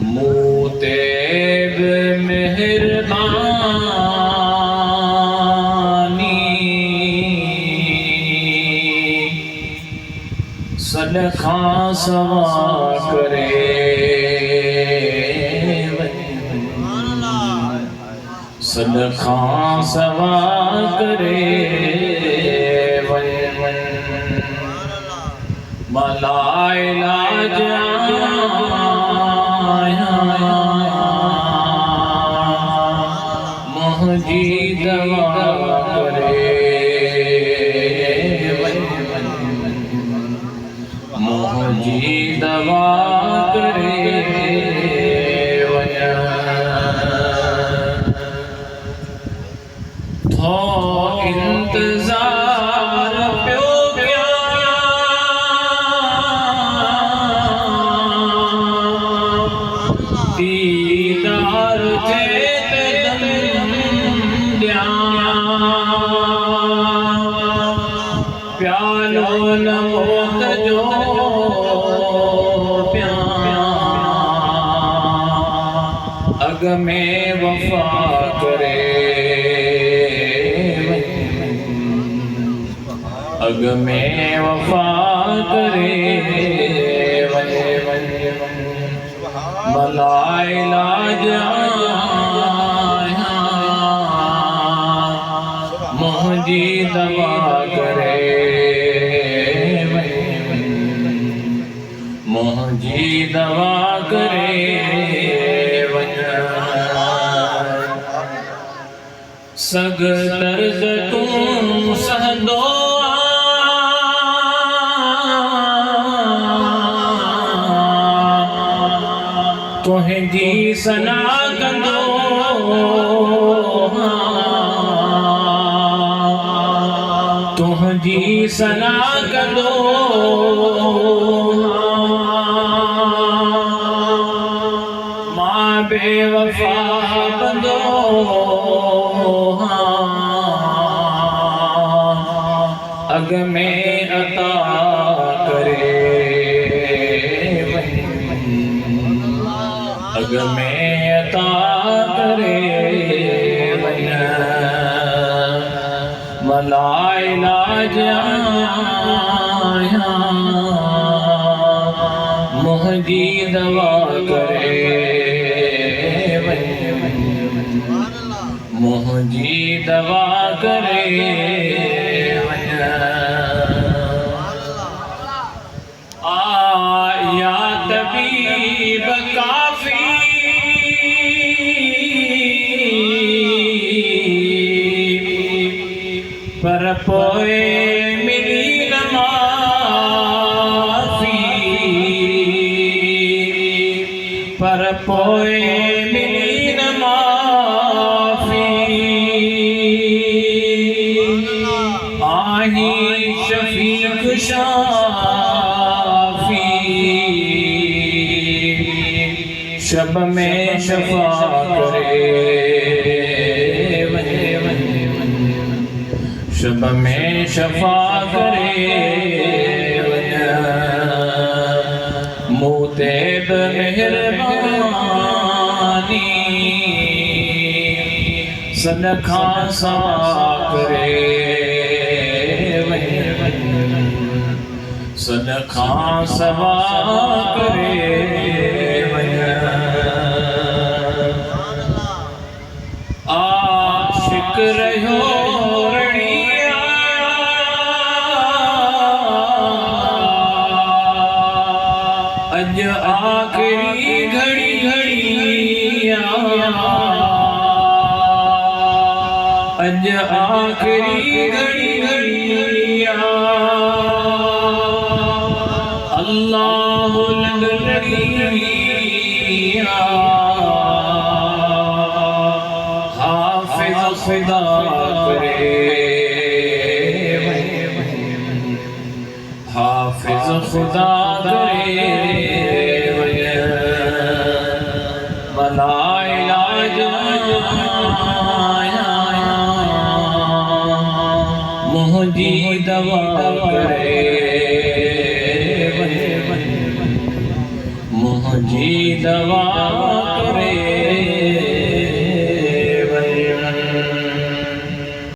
मोतेब मेहरबानी सदका सवा करे, सदका सवा करे मलाई लाज मोहजी दवा करे, मोहजी दवा करे थो इंतजार प्यो क्या दीदार थे प्यालो न मौत जो अग में वफा करे, अग में वफा करे मलाई लाज मोहजी दवा करे, मोहजी दवा करे सग दर्द तू सहंदो तुझी सना कंदो तुझी सना कंदो मां बेवफा बंदो अग में अता करे, अग में अता करे मलाई लाज मोहजी दवा करे, मोहजी दवा करे या तबीब काफी पर पोए मिली न माफी, पर पोए मिली न माफी आही शफीक शाफी शब में शफा करे, शब में शफा करे मोतेब मेहरबानी सदका सवा करे, सदका सवा करे आशिक रहो अज आखिरी घड़ी घड़िया, अज आखिरी घड़ी घड़िया अल्लाह लग लड़िया हाफिज खुदा करे, हाफिज खुदा करे मलाई लाज मोहजी दवा करे, मुझे दवा